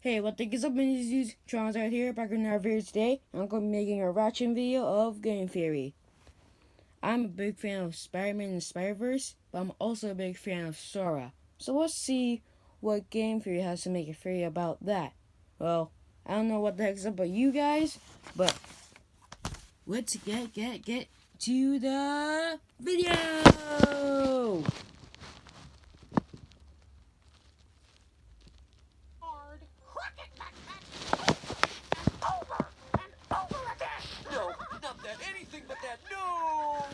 Hey, what the is up, Minnie's Trons out here, back with another video today. I'm going to be making a reaction video of Game Theory. I'm a big fan of Spider-Man and Spider-Verse, but I'm also a big fan of Sora. So let's see what Game Theory has to make a theory about that. Well, I don't know what the heck's up with you guys, but let's get to the video! No, not that. Anything but that. No!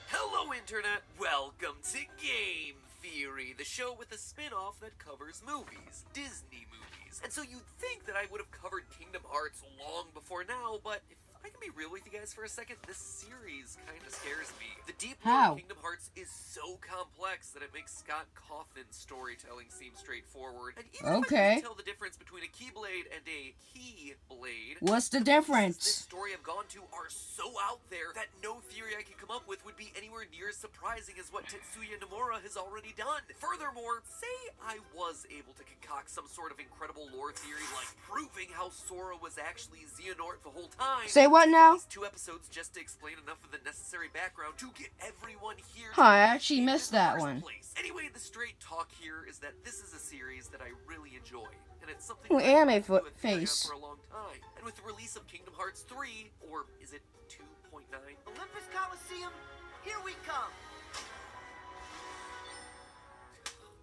Hello, Internet. Welcome to Game Theory, the show with a spin-off that covers movies, Disney movies. And so you'd think that I would have covered Kingdom Hearts long before now, but if I can be real with you guys for a second, this series kind of scares me. The deep lore of Kingdom Hearts is so complex that it makes Scott Cawthon's storytelling seem straightforward. And even if I can't tell the difference between a Keyblade and a Keyblade, what's the difference? This story I've gone to are so out there that no theory I can come up with would be anywhere near as surprising as what Tetsuya Nomura has already done. Furthermore, say I was able to concoct some sort of incredible lore theory like proving how Sora was actually Xehanort the whole time. Say what now? These 2 episodes just to explain enough of the necessary background to get everyone here. I actually missed that one. Anyway, the straight talk here is that this is a series that I really enjoy, and it's something anime face for a long time. And with the release of Kingdom Hearts 3, or is it 2.9? Olympus Coliseum, here we come.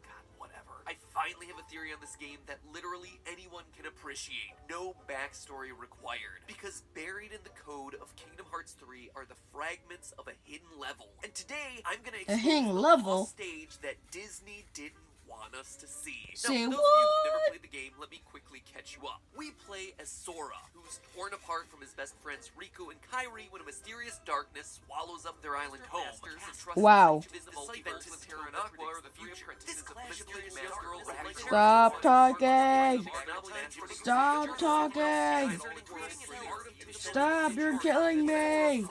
God, whatever. I finally have a theory on this game that literally anyone can appreciate. No backstory required. Because buried in the code of Kingdom Hearts 3 are the fragments of a hidden level. And today, I'm gonna explore the lost stage that Disney didn't want us to see. Say now, for those what? of you who've never played the game, let me quickly catch you up. We play as Sora, who's torn apart from his best friends Riku and Kairi when a mysterious darkness swallows up their island home. Wow. Stop talking! Stop talking! Stop, you're killing me!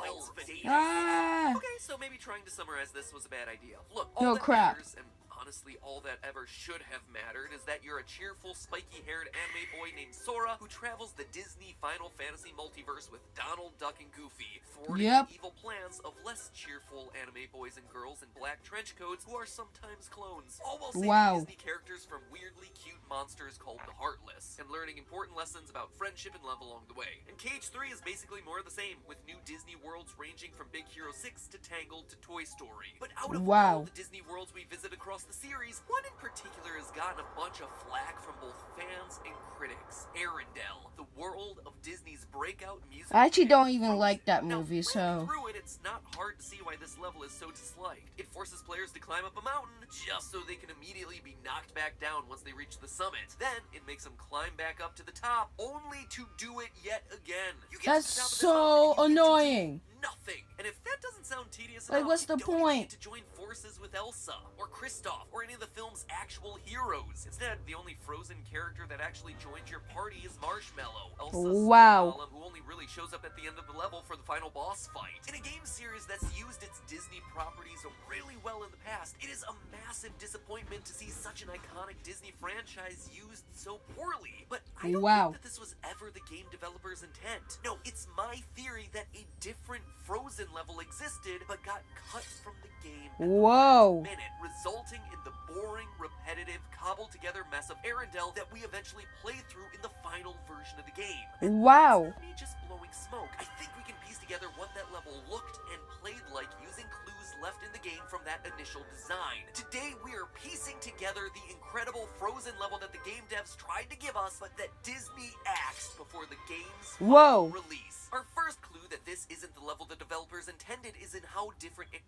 Ah! Okay, so maybe trying to summarize this was a bad idea. Look, No crap. matters, and honestly, all that ever should have mattered is that you're a cheerful, spiky-haired anime boy named Sora who travels the Disney Final Fantasy multiverse with Donald, Duck, and Goofy, thwarting the evil plans of less cheerful anime boys and girls in black trench coats who are sometimes clones, all while saving Disney characters from weirdly cute monsters called the Heartless, and learning important lessons about friendship and love along the way. And Cage 3 is basically more of the same, with new Disney worlds ranging from Big Hero 6 to Tangled to Toy Story. But out of all the Disney worlds we visit across the series, one in particular has gotten a bunch of flack from both fans and critics. Arendelle, the world of Disney's breakout music. I actually don't even like that movie, so... Through it, it's not hard to see why this level is so disliked. It forces players to climb up a mountain just so they can immediately be knocked back down once they reach the summit. Then, it makes them climb back up to the top, only to do it yet again. That's so annoying. Nothing. And if that doesn't sound tedious like, enough, what's the point? To join forces with Elsa, or Kristoff, or any of the film's actual heroes. Instead, the only Frozen character that actually joins your party is Marshmallow, Elsa's golem, who only really shows up at the end of the level for the final boss fight. In a game series that's used its Disney properties really well in the past, it is a massive disappointment to see such an iconic Disney franchise used so poorly. But I don't think that this was ever the game developer's intent. No, it's my theory that a different Frozen level existed, but got cut from the game at the last minute, resulting in the boring, repetitive, cobbled-together mess of Arendelle that we eventually play through in the final version of the game. Wow. It's not me just blowing smoke. I think we can piece together what that level looked and played like using clues left in the game from that initial design. Today, we are piecing together the incredible Frozen level that the game devs tried to give us, but that Disney axed before the game's final release. Our first clue that this isn't the level the developers intended is in how different it...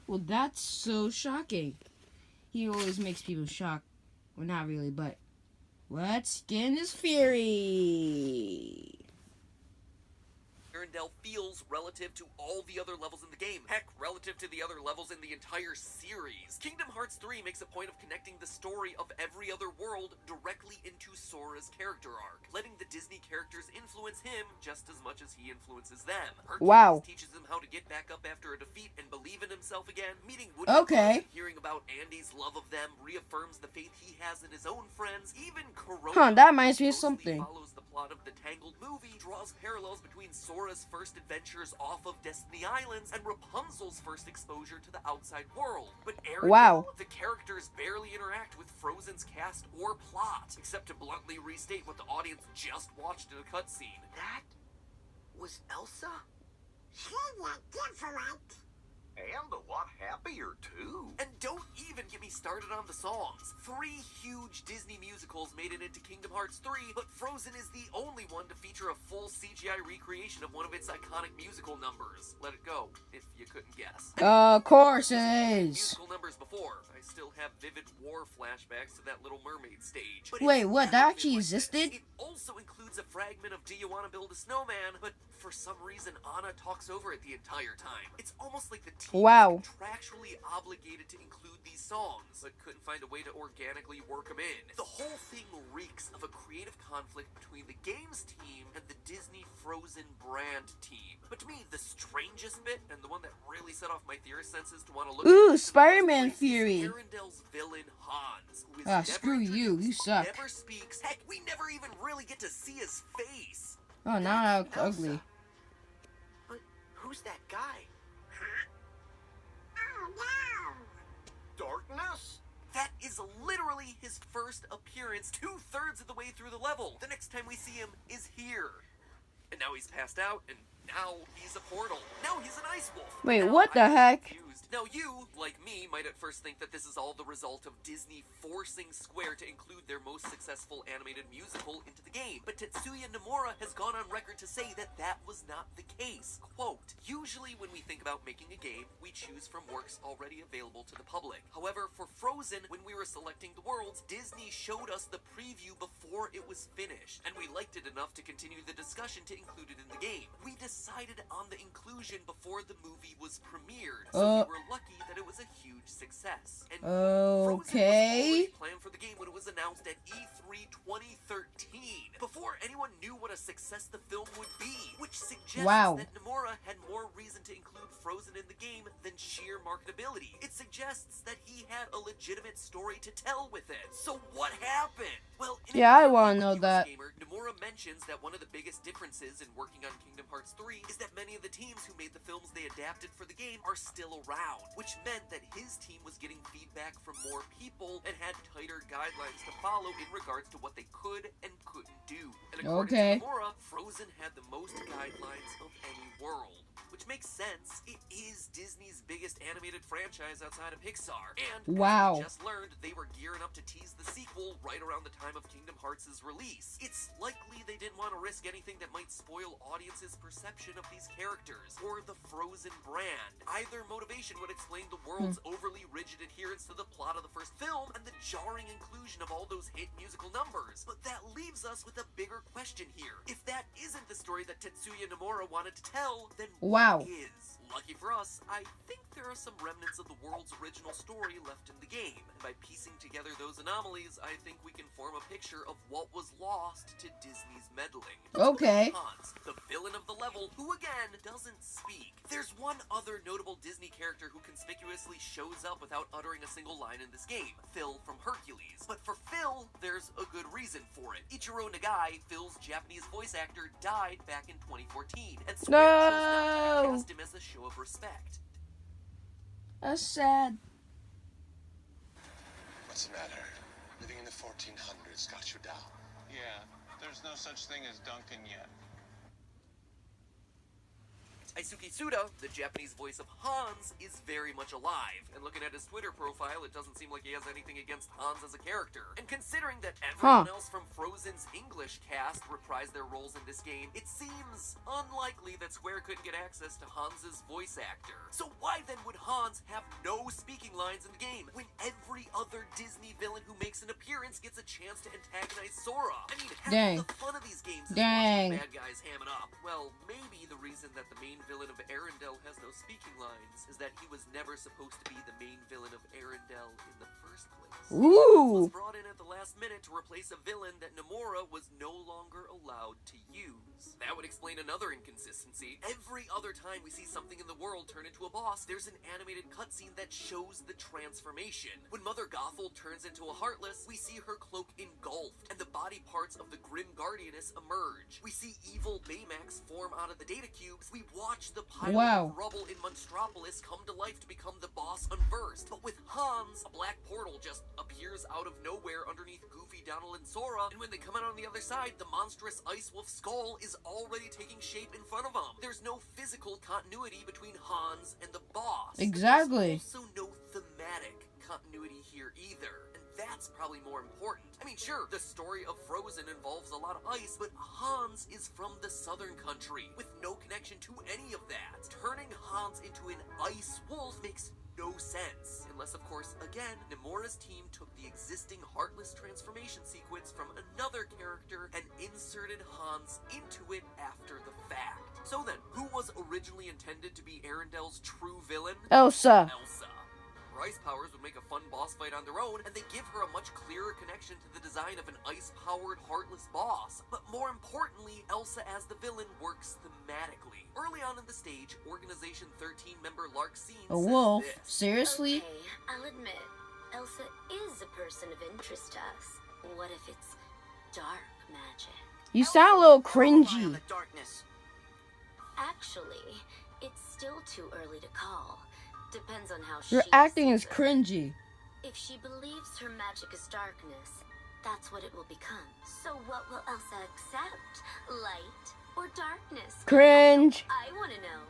Well, that's so shocking. He always makes people shocked. Well, not really, but... Let's get in his theory. Arendelle feels relative to all the other levels in the game. Heck, relative to the other levels in the entire series. Kingdom Hearts 3 makes a point of connecting the story of every other world directly into Sora's character arc, letting the Disney characters influence him just as much as he influences them. Hercules Wow. teaches him how to get back up after a defeat and believe in himself again. Meeting Woody Okay. and hearing about Andy's love of them reaffirms the faith he has in his own friends. Even Corona, Huh, that reminds me of closely something. follows the plot of the Tangled movie, draws parallels between Sora's first adventures off of Destiny Islands and Rapunzel's first exposure to the outside world. But Arendelle, Wow. the characters barely interact with Frozen's cast or plot, except to bluntly restate what the audience just watched in a cutscene. That was Elsa? She was different. And a lot happier, too. And don't even get me started on the songs. 3 huge Disney musicals made it into Kingdom Hearts 3, but Frozen is the only one to feature a full CGI recreation of one of its iconic musical numbers. Let it go, if you couldn't guess. Of course it is. Musical numbers before. I still have vivid war flashbacks to that Little Mermaid stage. But Wait, it's what? never That been actually like this. existed? It also includes a fragment of Do You Want to Build a Snowman, but for some reason Anna talks over it the entire time. It's almost like the team Wow. was contractually obligated to include these songs, but couldn't find a way to organically work them in. The whole thing reeks of a creative conflict between the games team and the Disney Frozen brand team. But to me, the strangest bit, and the one that really set off my theorist senses to want to look Ooh, at this in the Spider-Man first place, is theory. Arendelle's villain Hans, who is Ah, never screw you. You introduced, suck. never speaks. Heck, we never even really get to see his face. Oh, now That's I look ugly. Elsa. But who's that guy? Oh no. Darkness? That is literally his first appearance 2/3 of the way through the level. The next time we see him is here. And now he's passed out, and now he's a portal. Now he's an ice wolf. Wait, Now what the I'm heck? confused. Now you, like me, might at first think that this is all the result of Disney forcing Square to include their most successful animated musical into the game. But Tetsuya Nomura has gone on record to say that that was not the case. Quote, "Usually when we think about making a game, we choose from works already available to the public. However, for Frozen, when we were selecting the worlds, Disney showed us the preview before it was finished, and we liked it enough to continue the discussion to include it in the game. We decided on the inclusion before the movie was premiered, so we were lucky that it was a huge success." And Frozen was Okay. already planned for the game when it was announced at E3 2013, before anyone knew what a success the film would be, which suggests Wow. that Nomura had more reason to include Frozen in the game than sheer marketability. It suggests that he had a legitimate story to tell with it. So what happened? Well, in Yeah, I an wanna interview know with that. Gamer, Nomura mentions that one of the biggest differences in working on Kingdom Hearts 3 is that many of the teams who made the films they adapted for the game are still around, which meant that his team was getting feedback from more people and had tighter guidelines to follow in regards to what they could and couldn't do. And according Okay. to Nomura, Frozen had the most guidelines of any world, which makes sense. It is Disney's biggest animated franchise outside of Pixar. And Wow. as we just learned, they were gearing up to tease the sequel right around the time of Kingdom Hearts' release. It's likely they didn't want to risk anything that might spoil audiences' perception of these characters or the Frozen brand. Either motivation would explain the world's overly rigid adherence to the plot of the first film and the jarring inclusion of all those hit musical numbers. But that leaves us with a bigger question here. If that isn't the story that Tetsuya Nomura wanted to tell, then Wow. what is? Lucky for us, I think there are some remnants of the world's original story left in the game. And by piecing together those anomalies, I think we can form a picture of what was lost to Disney's meddling. Okay. Hans, the villain of the level, who again doesn't speak. There's one other notable Disney character who conspicuously shows up without uttering a single line in this game, Phil from Hercules. But for Phil, there's a good reason for it. Ichiro Nagai, Phil's Japanese voice actor, died back in 2014, and Square chose not to No. cast him as a show of respect. That's sad. What's the matter? Living in the 1400s got you down. Yeah, there's no such thing as Duncan yet. Eisuke Suda, the Japanese voice of Hans, is very much alive. And looking at his Twitter profile, it doesn't seem like he has anything against Hans as a character. And considering that everyone else from Frozen's English cast reprised their roles in this game, it seems unlikely that Square couldn't get access to Hans's voice actor. So why then would Hans have no speaking lines in the game when every other Disney villain who makes an appearance gets a chance to antagonize Sora? I mean, half the fun of these games is watching bad guys ham it up. Well, maybe the reason that the main villain of Arendelle has no speaking lines is that he was never supposed to be the main villain of Arendelle in the first place. Ooh. Was brought in at the last minute to replace a villain that Nomura was no longer allowed to use. That would explain another inconsistency. Every other time we see something in the world turn into a boss, there's an animated cutscene that shows the transformation. When Mother Gothel turns into a Heartless, we see her cloak engulfed, and the body parts of the Grim Guardianess emerge. We see evil Baymax form out of the data cubes. We watch the pile of rubble in Monstropolis come to life to become the boss Unversed. But with Hans, a black portal just appears out of nowhere underneath Goofy, Donald, and Sora, and when they come out on the other side, the monstrous Ice Wolf skull is already taking shape in front of them. There's no physical continuity between Hans and the boss. Exactly. There's also no thematic continuity here either. That's probably more important. I mean, sure, the story of Frozen involves a lot of ice, but Hans is from the southern country, with no connection to any of that. Turning Hans into an ice wolf makes no sense. Unless, of course, again, Nomura's team took the existing Heartless transformation sequence from another character and inserted Hans into it after the fact. So then, who was originally intended to be Arendelle's true villain? Elsa. Her ice powers would make a fun boss fight on their own, and they give her a much clearer connection to the design of an ice-powered, heartless boss. But more importantly, Elsa as the villain works thematically. Early on in the stage, Organization 13 member Larxene A says wolf? this. Seriously? Okay, I'll admit, Elsa is a person of interest to us. What if it's dark magic? You sound a little Rely on cringy. the darkness. Actually, it's still too early to call. Depends on how Your she acting is sees it. cringy. If she believes her magic is darkness, that's what it will become. So what will Elsa accept? Light or darkness? Cringe. I want to know.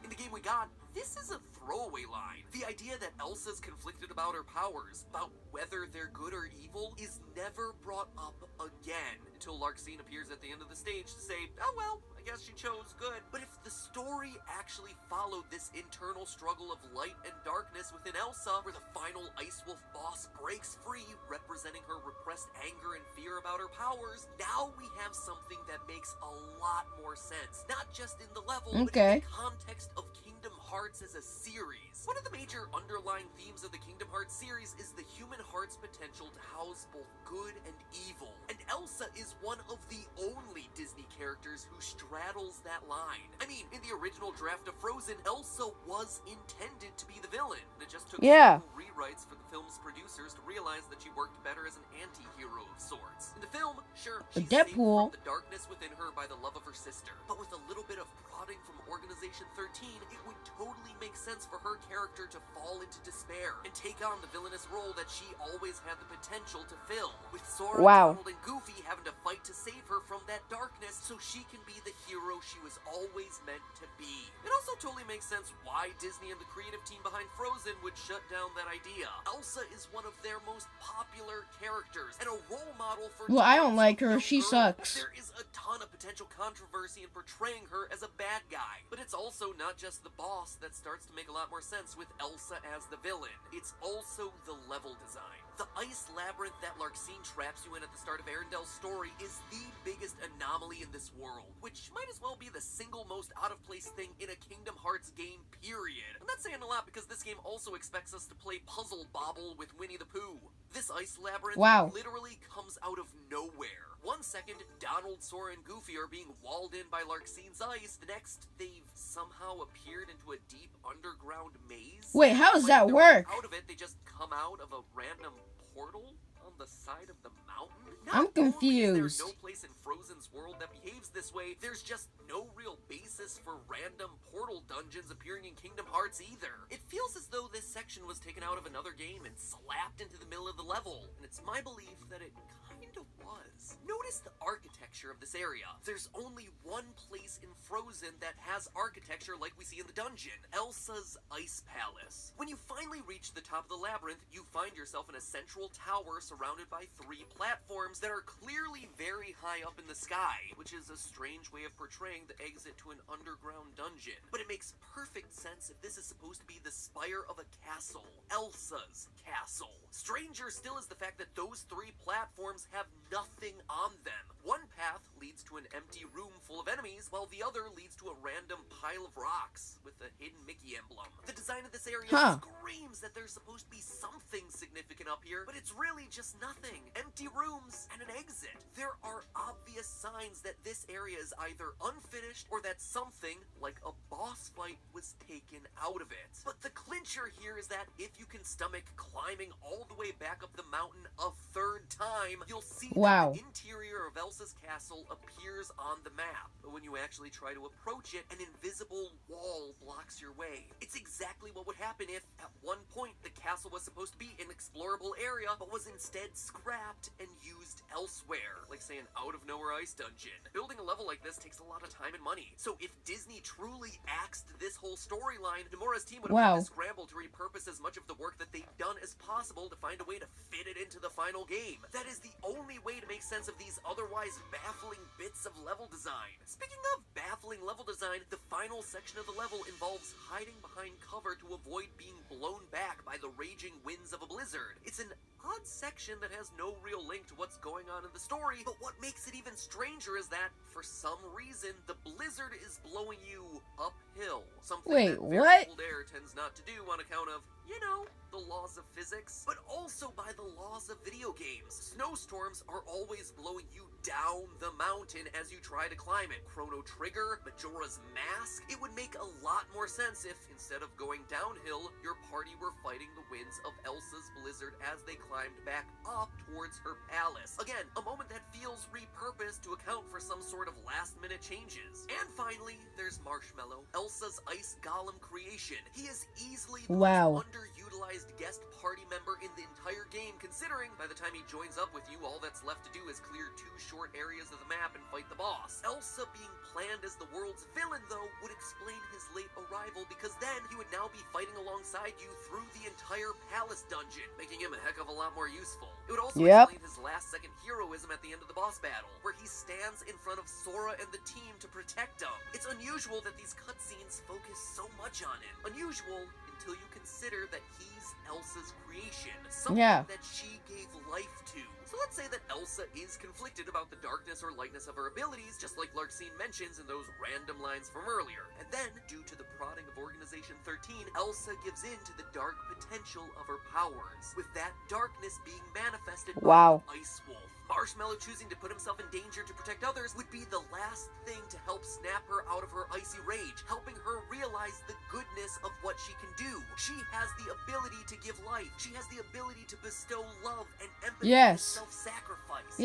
In the game we got, this is a throwaway line. The idea that Elsa's conflicted about her powers, about whether they're good or evil, is never brought up again until Larxene appears at the end of the stage to say, oh well, I guess she chose good. But if the story actually followed this internal struggle of light and darkness within Elsa, where the final Ice Wolf boss breaks free, representing her repressed anger and fear about her powers, now we have something that makes a lot more sense. Not just in the level, but in the context of Kingdom Hearts as a series. One of the major underlying themes of the Kingdom Hearts series is the human heart's potential to house both good and evil. And Elsa is one of the only Disney characters who straddles that line. I mean, in the original draft of Frozen, Elsa was intended to be the villain. And it just took several rewrites for the film's producers to realize that she worked better as an anti-hero of sorts. In the film, sure, she's saved from the darkness within her by the love of her sister. But with a little bit of prodding from Organization 13, it would totally make sense for her character to fall into despair and take on the villainous role that she always had the potential to fill, with Sora, Donald, and Goofy having to fight to save her from that darkness so she can be the hero she was always meant to be. It also totally makes sense why Disney and the creative team behind Frozen would shut down that idea. Elsa is one of their most popular characters and a role model for I don't like her. She sucks. There is a ton of potential controversy in portraying her as a bad guy, but it's also not just the boss that starts to make a lot more sense with Elsa as the villain. It's also the level design. The ice labyrinth that Larxene traps you in at the start of Arendelle's story is the biggest anomaly in this world, which might as well be the single most out-of-place thing in a Kingdom Hearts game, period. I'm not saying a lot because this game also expects us to play Puzzle Bobble with Winnie the Pooh. This ice labyrinth literally comes out of nowhere. One second, Donald, Sora, and Goofy are being walled in by Larxene's ice. The next, they've somehow appeared into a deep underground maze. Wait, how does that work? Out of it, they just come out of a random portal on the side of the mountain? I'm confused. There's no place in Frozen's world that behaves this way. There's just no real basis for random portal dungeons appearing in Kingdom Hearts either. It feels as though this section was taken out of another game and slapped into the middle of the level, and it's my belief that it kind of was. Notice the architecture of this area. There's only one place in Frozen that has architecture like we see in the dungeon, Elsa's Ice Palace. When you finally reach the top of the labyrinth, you find yourself in a central tower surrounded by 3 platforms that are clearly very high up in the sky, which is a strange way of portraying the exit to an underground dungeon. But it makes perfect sense if this is supposed to be the spire of a castle, Elsa's castle. Stranger still is the fact that those 3 platforms have nothing on them. One path leads to an empty room full of enemies, while the other leads to a random pile of rocks with a hidden Mickey emblem. The design of this area screams that there's supposed to be something significant up here, but it's really just nothing. Empty rooms and an exit. There are obvious signs that this area is either unfinished or that something, like a boss fight, was taken out of it. But the clincher here is that if you can stomach climbing all the way back up the mountain a 3rd time, you'll see that the interior of Elsa's castle appears on the map. But when you actually try to approach it, an invisible wall blocks your way. It's exactly what would happen if, at one point, the castle was supposed to be an explorable area, but was instead scrapped and used elsewhere, like say an out-of-nowhere ice dungeon. Building a level like this takes a lot of time and money, so if Disney truly axed this whole storyline, Nomura's team would have had to scramble to repurpose as much of the work that they've done as possible to find a way to fit it into the final game. That is the only way to make sense of these otherwise baffling bits of level design. Speaking of baffling level design, the final section of the level involves hiding behind cover to avoid being blown back by the raging winds of a blizzard. It's an odd section that has no real link to what's going on in the story, but what makes it even stranger is that, for some reason, the blizzard is blowing you uphill. Something that very cold air tends not to do on account of, you know, the laws of physics, but also by the laws of video games. Snowstorms are always blowing you down the mountain as you try to climb it. Chrono Trigger, Majora's Mask. It would make a lot more sense if, instead of going downhill, your party were fighting the winds of Elsa's blizzard as they climbed back up towards her palace. Again, a moment that feels repurposed to account for some sort of last-minute changes. And finally, there's Marshmallow, Elsa's ice golem creation. He is easily the most underutilized guest party member in the entire game, considering by the time he joins up with you, all that's left to do is clear 2 short areas of the map and fight the boss. Elsa being planned as the world's villain, though, would explain his late arrival, because then he would now be fighting alongside you through the entire palace dungeon, making him a heck of a lot more useful. It would also explain his last-second heroism at the end of the boss battle, where he stands in front of Sora and the team to protect him. It's unusual that these cutscenes focus so much on him. Unusual until you consider that he's Elsa's creation, something that she gave life to. So let's say that Elsa is conflicted about the darkness or lightness of her abilities, just like Larxene mentions in those random lines from earlier. And then, due to the prodding of Organization 13, Elsa gives in to the dark potential of her powers, with that darkness being manifested by the Ice Wolf. Marshmallow choosing to put himself in danger to protect others would be the last thing to help snap her out of her icy rage, helping her realize the goodness of what she can do. She has the ability to give life. She has the ability to bestow love and empathy and self-sacrifice.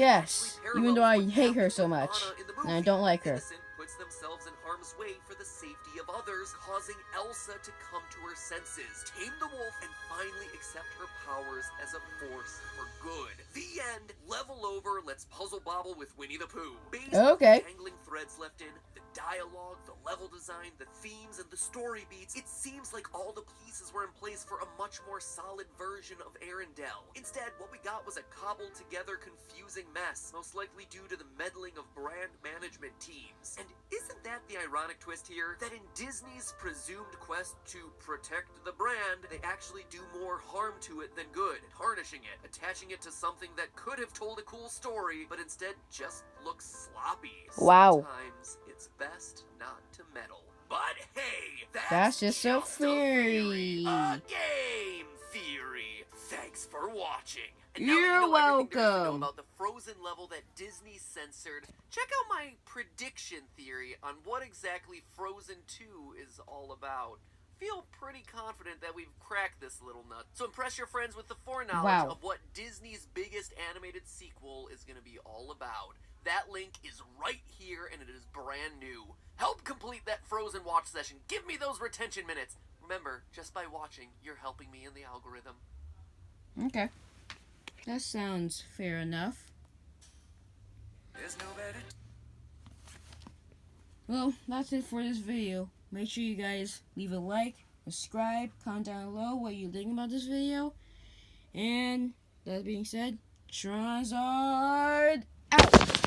Even though I hate her so much, and I don't like her. Puts themselves in harm's way for the safety of others, causing Elsa to come to her senses, tame the wolf, and finally accept her powers as a force for good. The end. Level over. Let's puzzle bobble with Winnie the Pooh. Based on the tangling threads left in, the dialogue, the level design, the themes, and the story beats, it seems like all the pieces were in place for a much more solid version of Arendelle. Instead, what we got was a cobbled together confusing mess, most likely due to the meddling of brand management teams. And isn't that the ironic twist here? That in Disney's presumed quest to protect the brand, they actually do more harm to it than good, tarnishing it, attaching it to something that could have told a cool story, but instead just looks sloppy. Sometimes it's best not to meddle. But hey, that's just a theory. A game theory. Thanks for watching. And now You're welcome. There is to know about the Frozen level that Disney censored, check out my prediction theory on what exactly Frozen 2 is all about. Feel pretty confident that we've cracked this little nut. So impress your friends with the foreknowledge of what Disney's biggest animated sequel is going to be all about. That link is right here, and it is brand new. Help complete that Frozen watch session. Give me those retention minutes. Remember, just by watching, you're helping me in the algorithm. Okay. That sounds fair enough. There's no better. Well, that's it for this video. Make sure you guys leave a like, subscribe, comment down below what you think about this video. And that being said, Charizard out!